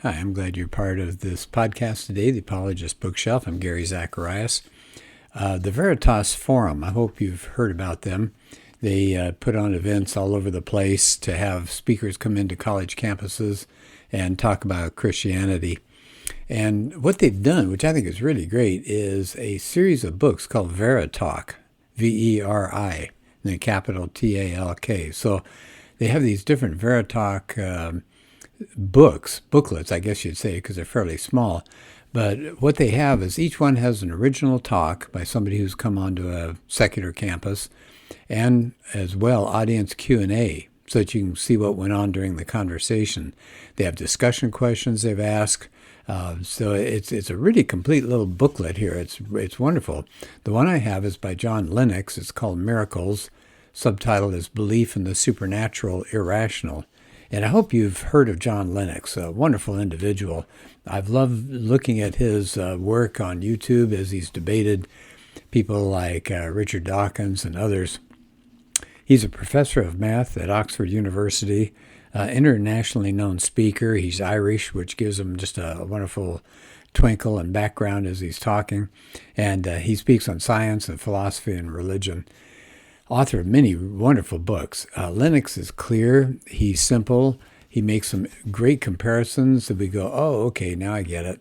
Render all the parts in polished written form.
Hi, I'm glad you're part of this podcast today, the Apologist Bookshelf. I'm Gary Zacharias. The Veritas Forum, I hope you've heard about them. They put on events all over the place to have speakers come into college campuses and talk about Christianity. And what they've done, which I think is really great, is a series of books called Veritalk, Veri, and then capital Talk. So they have these different Veritalk booklets, I guess you'd say, because they're fairly small. But what they have is each one has an original talk by somebody who's come onto a secular campus, and as well audience Q&A, so that you can see what went on during the conversation. They have discussion questions they've asked. So it's a really complete little booklet here. It's wonderful. The one I have is by John Lennox. It's called Miracles. Subtitle is Belief in the Supernatural Irrational. And I hope you've heard of John Lennox, a wonderful individual. I've loved looking at his work on YouTube as he's debated people like Richard Dawkins and others. He's a professor of math at Oxford University, internationally known speaker. He's Irish, which gives him just a wonderful twinkle and background as he's talking. And he speaks on science and philosophy and religion. Author of many wonderful books. Lennox is clear. He's simple. He makes some great comparisons that we go, oh, okay, now I get it.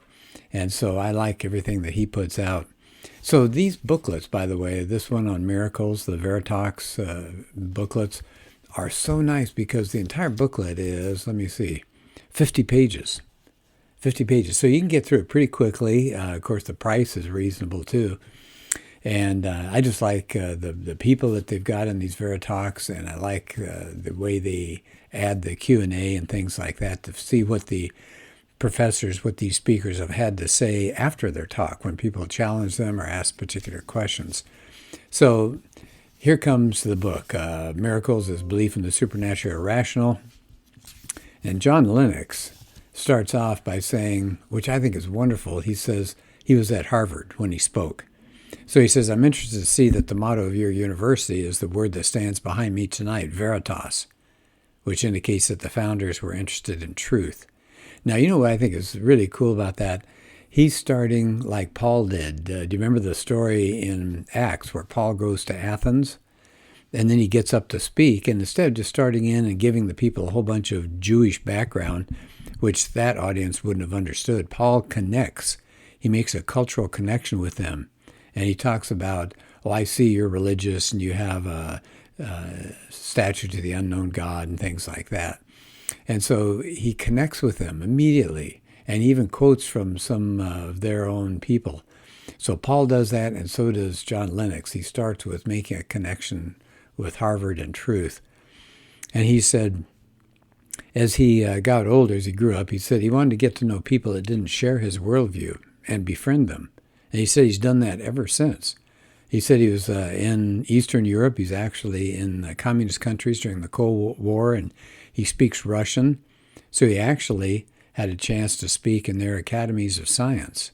And so I like everything that he puts out. So these booklets, by the way, this one on miracles, the Veritas booklets, are so nice because the entire booklet is, 50 pages. 50 pages. So you can get through it pretty quickly. Of course, the price is reasonable too. And I just like the people that they've got in these Veritalks, and I like the way they add the Q&A and things like that to see what the professors, what these speakers have had to say after their talk when people challenge them or ask particular questions. So here comes the book. Miracles is Belief in the Supernatural Irrational. And John Lennox starts off by saying, which I think is wonderful, he says he was at Harvard when he spoke. So he says, I'm interested to see that the motto of your university is the word that stands behind me tonight, Veritas, which indicates that the founders were interested in truth. Now, you know what I think is really cool about that? He's starting like Paul did. Do you remember the story in Acts where Paul goes to Athens? And then he gets up to speak, and instead of just starting in and giving the people a whole bunch of Jewish background, which that audience wouldn't have understood, Paul connects. He makes a cultural connection with them. And he talks about, oh, I see you're religious and you have a statue to the unknown God and things like that. And so he connects with them immediately and even quotes from some of their own people. So Paul does that, and so does John Lennox. He starts with making a connection with Harvard and truth. And he said, as he got older, as he grew up, he said he wanted to get to know people that didn't share his worldview and befriend them. And he said he's done that ever since. He said he was in Eastern Europe. He's actually in communist countries during the Cold War, and he speaks Russian. So he actually had a chance to speak in their academies of science.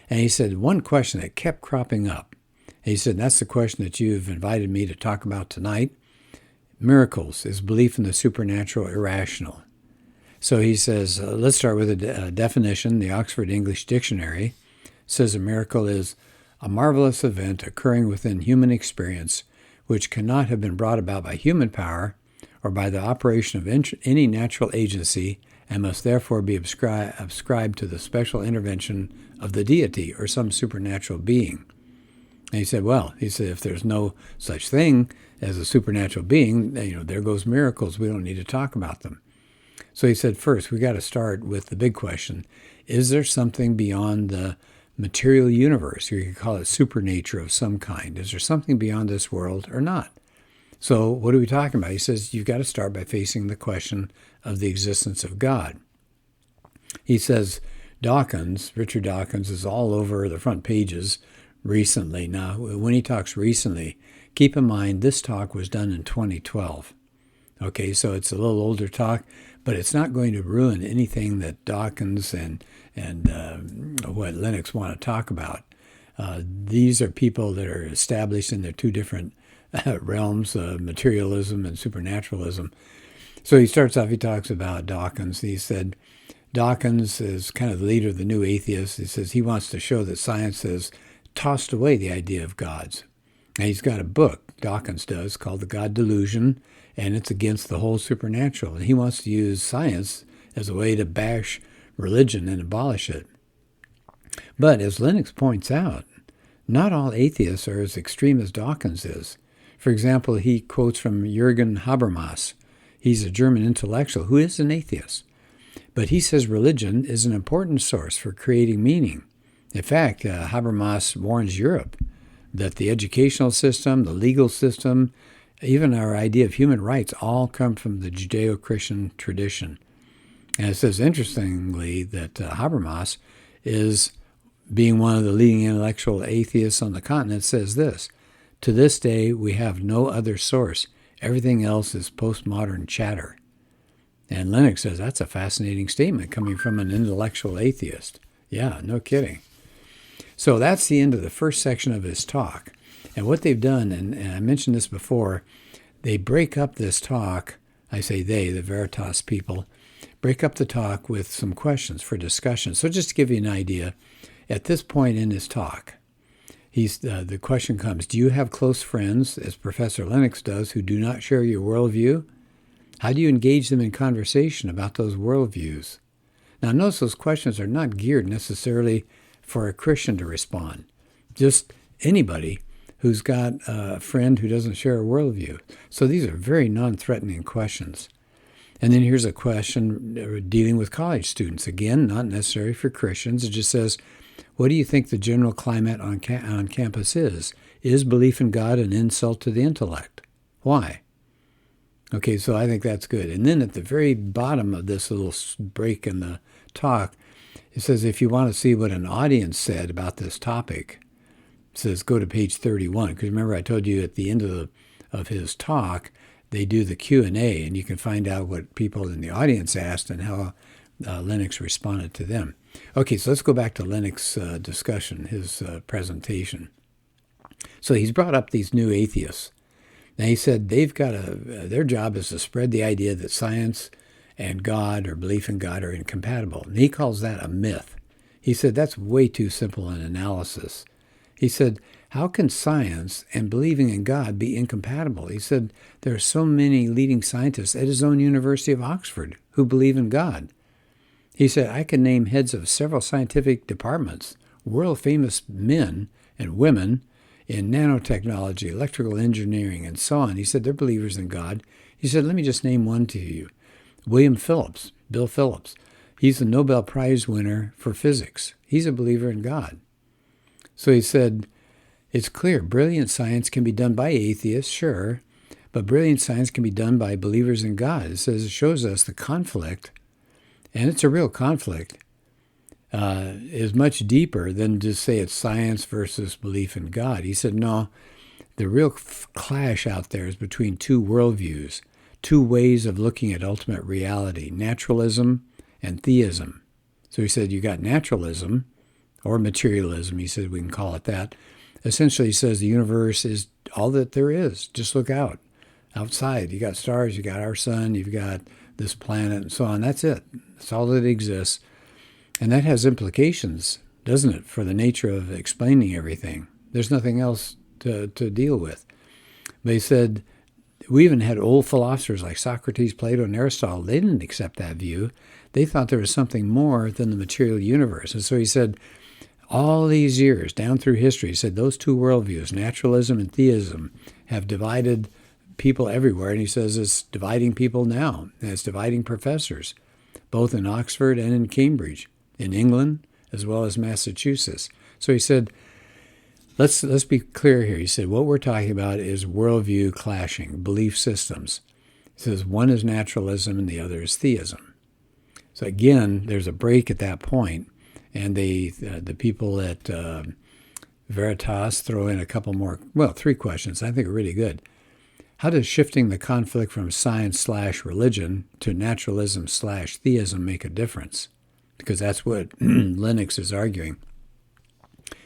And he said one question that kept cropping up. He said, that's the question that you've invited me to talk about tonight. Miracles, is belief in the supernatural irrational? So he says, let's start with a definition. The Oxford English Dictionary says a miracle is a marvelous event occurring within human experience which cannot have been brought about by human power or by the operation of any natural agency and must therefore be ascribed to the special intervention of the deity or some supernatural being. And he said, if there's no such thing as a supernatural being, there goes miracles. We don't need to talk about them. So he said, first, we got to start with the big question. Is there something beyond the material universe, or you could call it supernature of some kind? Is there something beyond this world or not? So what are we talking about? He says you've got to start by facing the question of the existence of God. He says Richard Dawkins, is all over the front pages recently. Now, when he talks recently, keep in mind this talk was done in 2012. Okay, so it's a little older talk, but it's not going to ruin anything that Dawkins and what Lennox want to talk about. These are people that are established in their two different realms, materialism and supernaturalism. So he starts off, he talks about Dawkins. He said, Dawkins is kind of the leader of the new atheists. He says he wants to show that science has tossed away the idea of gods. And he's got a book, Dawkins does, called The God Delusion, and it's against the whole supernatural. And he wants to use science as a way to bash religion and abolish it. But as Lennox points out, not all atheists are as extreme as Dawkins is. For example, he quotes from Jürgen Habermas. He's a German intellectual who is an atheist. But he says religion is an important source for creating meaning. In fact, Habermas warns Europe that the educational system, the legal system, even our idea of human rights all come from the Judeo-Christian tradition. And it says, interestingly, that Habermas is, being one of the leading intellectual atheists on the continent, says this: to this day, we have no other source. Everything else is postmodern chatter. And Lennox says that's a fascinating statement coming from an intellectual atheist. Yeah, no kidding. So that's the end of the first section of his talk. And what they've done, and I mentioned this before, they break up this talk. I say they, the Veritas people, break up the talk with some questions for discussion. So just to give you an idea, at this point in his talk, the question comes, do you have close friends, as Professor Lennox does, who do not share your worldview? How do you engage them in conversation about those worldviews? Now, notice those questions are not geared necessarily for a Christian to respond. Just anybody who's got a friend who doesn't share a worldview. So these are very non-threatening questions. And then here's a question dealing with college students. Again, not necessary for Christians. It just says, what do you think the general climate on campus is? Is belief in God an insult to the intellect? Why? Okay, so I think that's good. And then at the very bottom of this little break in the talk, it says if you want to see what an audience said about this topic, it says go to page 31. Because remember I told you at the end of his talk, they do the Q&A, and you can find out what people in the audience asked and how Lennox responded to them. Okay, so let's go back to Lennox's discussion, his presentation. So he's brought up these new atheists. Now he said they've got their job is to spread the idea that science and God or belief in God are incompatible. And he calls that a myth. He said that's way too simple an analysis. He said, how can science and believing in God be incompatible? He said there are so many leading scientists at his own University of Oxford who believe in God. He said, I can name heads of several scientific departments, world-famous men and women in nanotechnology, electrical engineering, and so on. He said they're believers in God. He said, let me just name one to you. William Phillips, Bill Phillips. He's the Nobel Prize winner for physics. He's a believer in God. So he said, it's clear brilliant science can be done by atheists, sure, but brilliant science can be done by believers in God. It says it shows us the conflict, and it's a real conflict, is much deeper than just say it's science versus belief in God. He said, no, the real clash out there is between two worldviews, two ways of looking at ultimate reality, naturalism and theism. So he said you got naturalism, or materialism, he said we can call it that. Essentially, he says the universe is all that there is. Just look out. Outside, you got stars, you got our sun, you've got this planet, and so on. That's it. That's all that exists. And that has implications, doesn't it, for the nature of explaining everything. There's nothing else to deal with. But he said, we even had old philosophers like Socrates, Plato, and Aristotle. They didn't accept that view. They thought there was something more than the material universe. And so he said, all these years, down through history, he said those two worldviews, naturalism and theism, have divided people everywhere. And he says it's dividing people now. And it's dividing professors, both in Oxford and in Cambridge, in England, as well as Massachusetts. So he said, let's be clear here. He said, what we're talking about is worldview clashing, belief systems. He says one is naturalism and the other is theism. So again, there's a break at that point. And the people at Veritas throw in a couple more, three questions I think are really good. How does shifting the conflict from science/religion to naturalism/theism make a difference? Because that's what Lennox is arguing.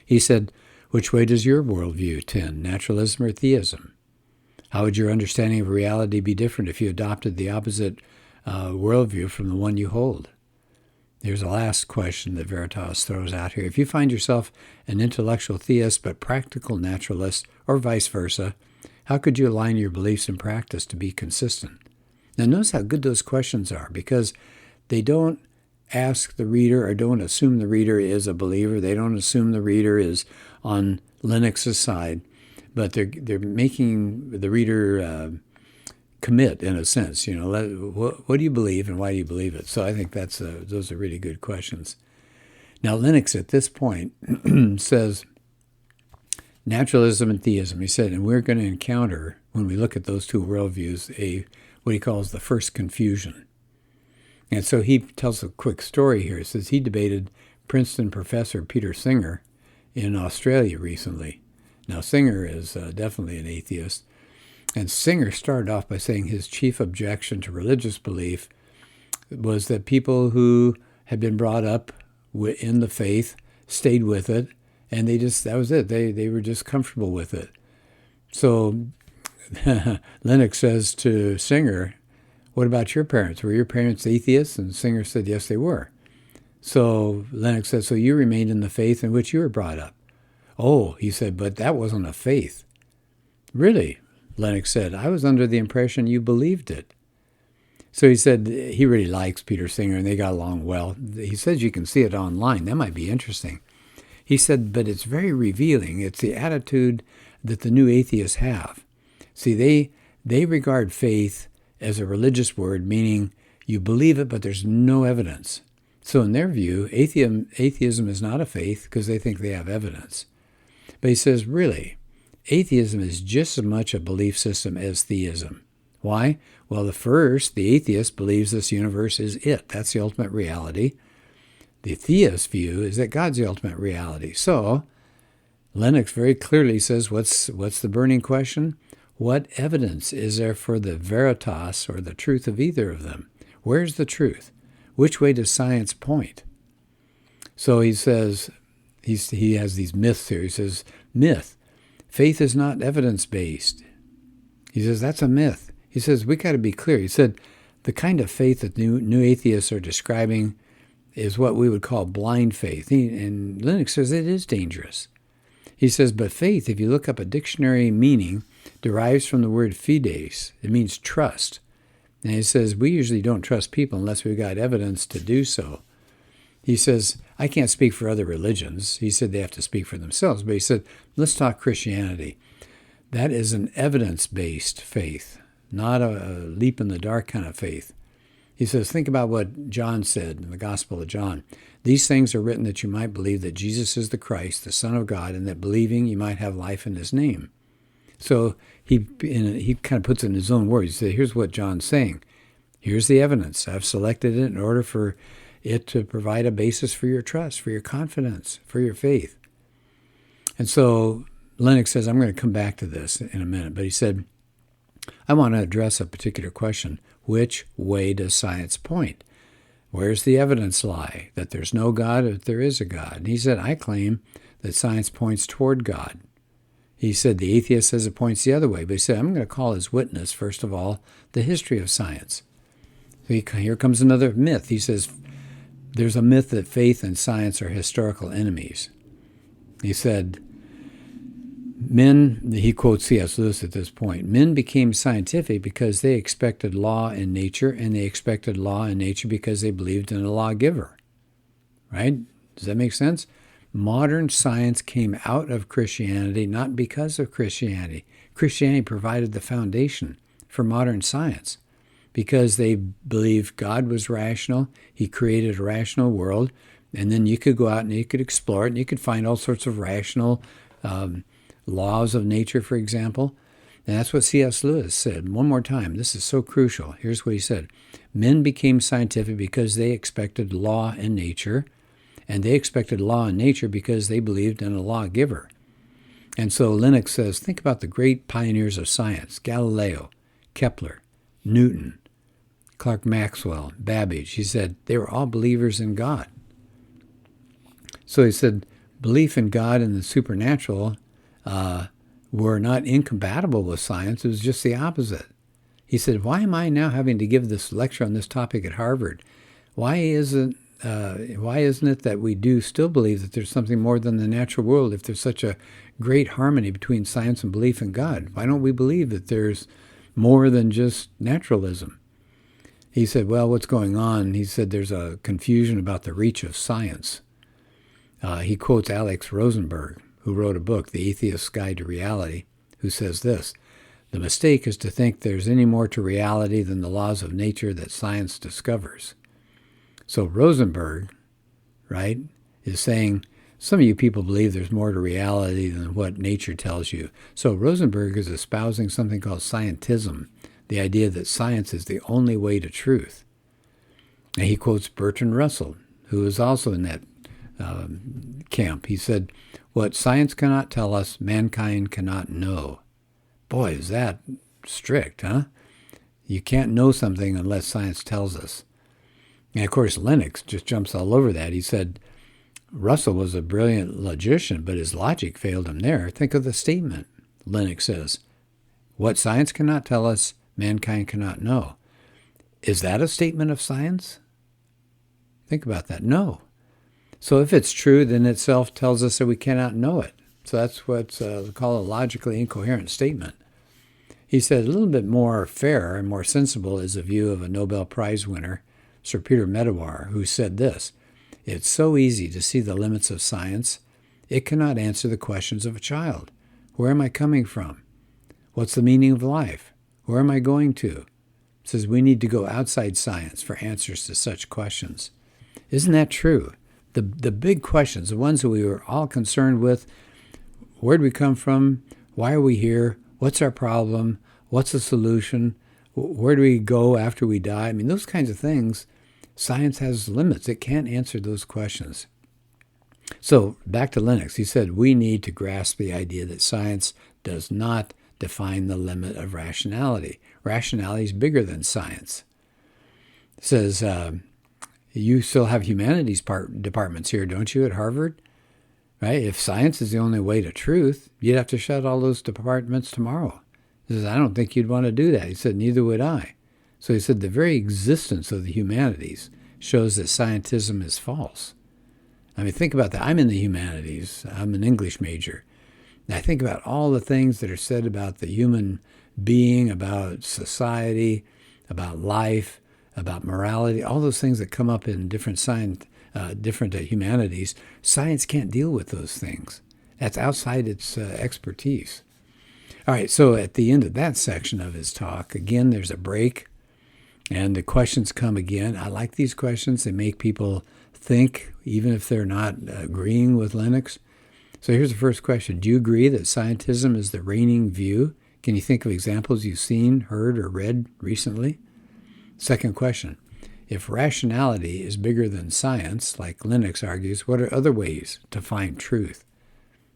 He said, which way does your worldview tend, naturalism or theism? How would your understanding of reality be different if you adopted the opposite worldview from the one you hold? Here's a last question that Veritas throws out here. If you find yourself an intellectual theist but practical naturalist, or vice versa, how could you align your beliefs and practice to be consistent? Now notice how good those questions are, because they don't ask the reader or don't assume the reader is a believer. They don't assume the reader is on Lennox's side, but they're making the reader commit, in a sense. What do you believe and why do you believe it? So I think those are really good questions. Now Lennox at this point says naturalism and theism. He said, and we're going to encounter, when we look at those two worldviews, what he calls the first confusion. And so he tells a quick story here. He says he debated Princeton professor Peter Singer in Australia recently. Now Singer is definitely an atheist. And Singer started off by saying his chief objection to religious belief was that people who had been brought up in the faith stayed with it, and that was it. They were just comfortable with it. So Lennox says to Singer, what about your parents? Were your parents atheists? And Singer said, yes, they were. So Lennox said, so you remained in the faith in which you were brought up. Oh, he said, but that wasn't a faith. Really? Lennox said, I was under the impression you believed it. So he said he really likes Peter Singer, and they got along well. He says you can see it online. That might be interesting. He said, but it's very revealing. It's the attitude that the new atheists have. See, they regard faith as a religious word, meaning you believe it, but there's no evidence. So in their view, atheism is not a faith because they think they have evidence. But he says, really, atheism is just as much a belief system as theism. Why? Well, the atheist believes this universe is it. That's the ultimate reality. The theist view is that God's the ultimate reality. So Lennox very clearly says, what's the burning question? What evidence is there for the veritas, or the truth of either of them? Where's the truth? Which way does science point? So he says, he has these myths here. He says, myth. Faith is not evidence-based. He says, that's a myth. He says, we got to be clear. He said, the kind of faith that new atheists are describing is what we would call blind faith. And Lennox says it is dangerous. He says, but faith, if you look up a dictionary meaning, derives from the word fides. It means trust. And he says, we usually don't trust people unless we've got evidence to do so. He says, I can't speak for other religions. He said they have to speak for themselves. But he said, let's talk Christianity. That is an evidence-based faith, not a leap in the dark kind of faith. He says, think about what John said in the Gospel of John. These things are written that you might believe that Jesus is the Christ, the Son of God, and that believing you might have life in his name. So he kind of puts it in his own words. He said, here's what John's saying. Here's the evidence. I've selected it in order for it to provide a basis for your trust, for your confidence, for your faith. And so Lennox says, I'm going to come back to this in a minute, but he said, I want to address a particular question. Which way does science point? Where's the evidence lie that there's no God or that there is a God? And he said, I claim that science points toward God. He said the atheist says it points the other way, but he said, I'm going to call as witness, first of all, the history of science. So here comes another myth. He says, there's a myth that faith and science are historical enemies. He said, he quotes C.S. Lewis at this point, men became scientific because they expected law in nature, and they expected law in nature because they believed in a lawgiver. Right? Does that make sense? Modern science came out of Christianity, not because of Christianity. Christianity provided the foundation for modern science because they believed God was rational. He created a rational world, and then you could go out and you could explore it, and you could find all sorts of rational laws of nature, for example. And that's what C.S. Lewis said. One more time, this is so crucial. Here's what he said. Men became scientific because they expected law in nature, and they expected law in nature because they believed in a lawgiver. And so Lennox says, think about the great pioneers of science, Galileo, Kepler, Newton, Clerk Maxwell, Babbage. He said they were all believers in God. So he said belief in God and the supernatural were not incompatible with science. It was just the opposite. He said, why am I now having to give this lecture on this topic at Harvard? Why isn't why isn't it that we do still believe that there's something more than the natural world if there's such a great harmony between science and belief in God? Why don't we believe that there's more than just naturalism? He said, well, what's going on? He said there's a confusion about the reach of science. He quotes Alex Rosenberg, who wrote a book, The Atheist's Guide to Reality, who says this: the mistake is to think there's any more to reality than the laws of nature that science discovers. So Rosenberg, right, is saying some of you people believe there's more to reality than what nature tells you. So Rosenberg is espousing something called scientism, the idea that science is the only way to truth. And he quotes Bertrand Russell, who is also in that camp. He said, what science cannot tell us, mankind cannot know. Boy, is that strict, huh? You can't know something unless science tells us. And of course, Lennox just jumps all over that. He said, Russell was a brilliant logician, but his logic failed him there. Think of the statement. Lennox says, what science cannot tell us, mankind cannot know. Is that a statement of science? Think about that. No. So if it's true, then itself tells us that we cannot know it. So that's what's called a logically incoherent statement. He said a little bit more fair and more sensible is the view of a Nobel Prize winner, Sir Peter Medawar, who said this: it's so easy to see the limits of science, it cannot answer the questions of a child. Where am I coming from? What's the meaning of life? Where am I going to? It says we need to go outside science for answers to such questions. Isn't that true? The big questions, the ones that we were all concerned with: where do we come from? Why are we here? What's our problem? What's the solution? Where do we go after we die? I mean, those kinds of things, science has limits. It can't answer those questions. So back to Lennox. He said we need to grasp the idea that science does not define the limit of rationality. Rationality is bigger than science. It says, you still have humanities departments here, don't you, at Harvard? Right? If science is the only way to truth, you'd have to shut all those departments tomorrow. He says, I don't think you'd want to do that. He said, neither would I. So he said, the very existence of the humanities shows that scientism is false. I mean, think about that. I'm in the humanities. I'm an English major. And I think about all the things that are said about the human being, about society, about life, about morality, all those things that come up in different humanities. Science can't deal with those things. That's outside its expertise. All right, so at the end of that section of his talk, again, there's a break, and the questions come again. I like these questions. They make people think, even if they're not agreeing with Lennox. So here's the first question. Do you agree that scientism is the reigning view? Can you think of examples you've seen, heard, or read recently? Second question. If rationality is bigger than science, like Lennox argues, what are other ways to find truth?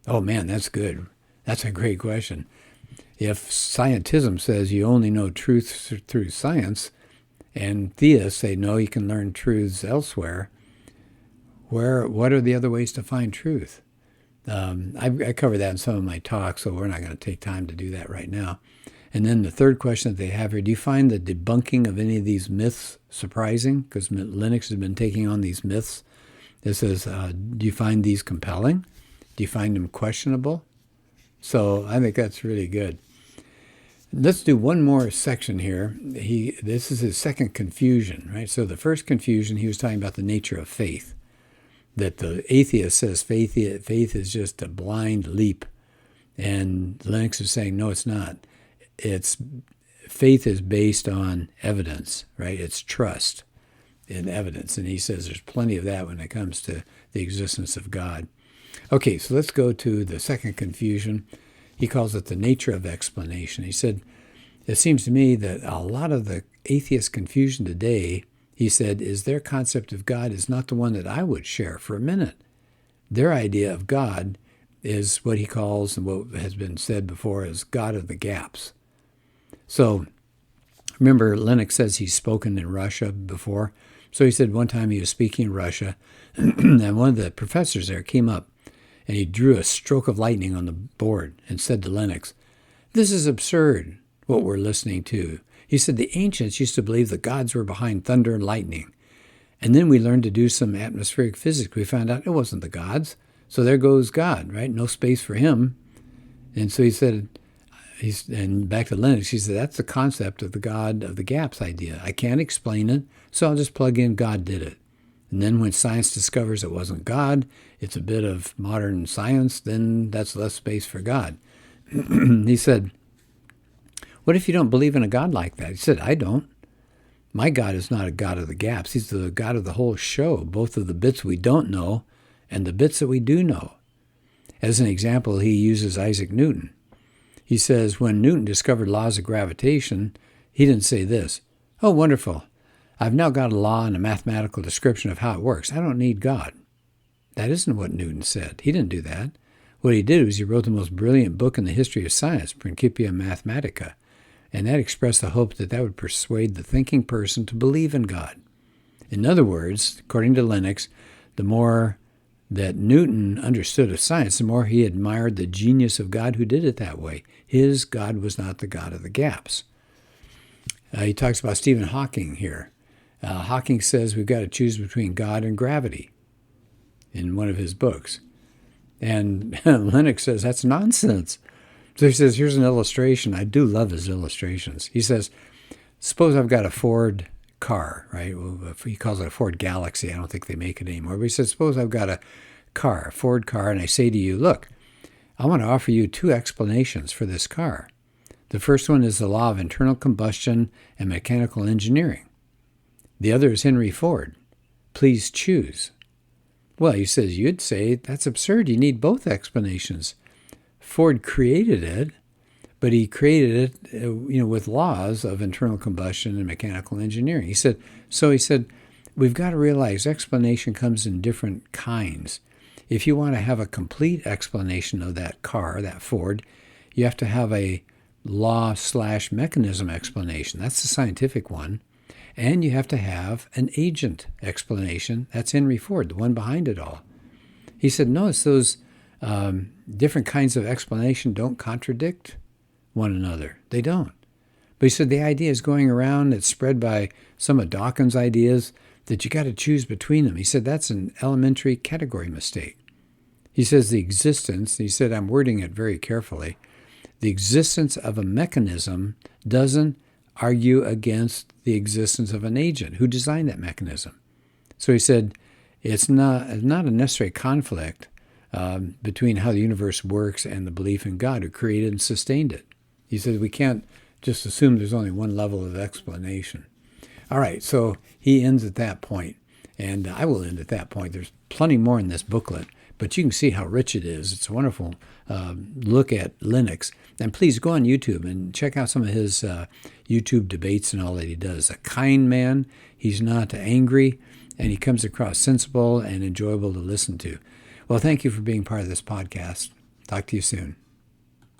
Oh man, that's good. That's a great question. If scientism says you only know truth through science, and theists say no, you can learn truths elsewhere, what are the other ways to find truth? I cover that in some of my talks, so we're not going to take time to do that right now. And then the third question that they have here, do you find the debunking of any of these myths surprising? Because Lennox has been taking on these myths. It says, do you find these compelling? Do you find them questionable? So I think that's really good. Let's do one more section here. This is his second confusion, right? So the first confusion, he was talking about the nature of faith. That the atheist says faith is just a blind leap. And Lennox is saying, no, it's not. Faith is based on evidence, right? It's trust in evidence. And he says there's plenty of that when it comes to the existence of God. Okay, so let's go to the second confusion. He calls it the nature of explanation. He said, it seems to me that a lot of the atheist confusion today, he said, is their concept of God is not the one that I would share for a minute. Their idea of God is what he calls, and what has been said before, as God of the gaps. So remember, Lennox says he's spoken in Russia before. So he said one time he was speaking in Russia, and one of the professors there came up, and he drew a stroke of lightning on the board and said to Lennox, this is absurd, what we're listening to. He said the ancients used to believe the gods were behind thunder and lightning, And then we learned to do some atmospheric physics. We found out it wasn't the gods. So there goes God, right? No space for him. And so he said, and back to Lennox, he said, that's the concept of the God of the gaps idea. I can't explain it, so I'll just plug in God did it. And then when science discovers it wasn't God, it's a bit of modern science, then that's less space for God. He said, what if you don't believe in a God like that? He said, I don't. My God is not a God of the gaps. He's the God of the whole show, both of the bits we don't know and the bits that we do know. As an example, he uses Isaac Newton. He says when Newton discovered laws of gravitation, he didn't say this, oh, wonderful, I've now got a law and a mathematical description of how it works. I don't need God. That isn't what Newton said. He didn't do that. What he did was he wrote the most brilliant book in the history of science, Principia Mathematica, and that expressed the hope that that would persuade the thinking person to believe in God. In other words, according to Lennox, the more that Newton understood of science, the more he admired the genius of God who did it that way. His God was not the God of the gaps. He talks about Stephen Hawking here. Hawking says we've got to choose between God and gravity in one of his books. And Lennox says that's nonsense. So he says, here's an illustration. I do love his illustrations. He says, suppose I've got a Ford car, right? Well, he calls it a Ford Galaxy. I don't think they make it anymore. But he says, suppose I've got a car, a Ford car, and I say to you, look, I want to offer you two explanations for this car. The first one is the law of internal combustion and mechanical engineering. The other is Henry Ford. Please choose. Well, he says, you'd say, that's absurd. You need both explanations. Ford created it, but he created it, with laws of internal combustion and mechanical engineering. He said, we've got to realize explanation comes in different kinds. If you want to have a complete explanation of that car, that Ford, you have to have a law/mechanism explanation. That's the scientific one. And you have to have an agent explanation. That's Henry Ford, the one behind it all. He said, notice those different kinds of explanation don't contradict one another. They don't. But he said the idea is going around, it's spread by some of Dawkins' ideas, that you got to choose between them. He said that's an elementary category mistake. He says the existence, he said I'm wording it very carefully, the existence of a mechanism doesn't argue against the existence of an agent who designed that mechanism. So he said it's not a necessary conflict between how the universe works and the belief in God who created and sustained it. He says we can't just assume there's only one level of explanation. All right, so he ends at that point, and I will end at that point. There's plenty more in this booklet, but you can see how rich it is. It's a wonderful look at Lennox. And please go on YouTube and check out some of his YouTube debates and all that he does. A kind man, he's not angry, and he comes across sensible and enjoyable to listen to. Well, thank you for being part of this podcast. Talk to you soon.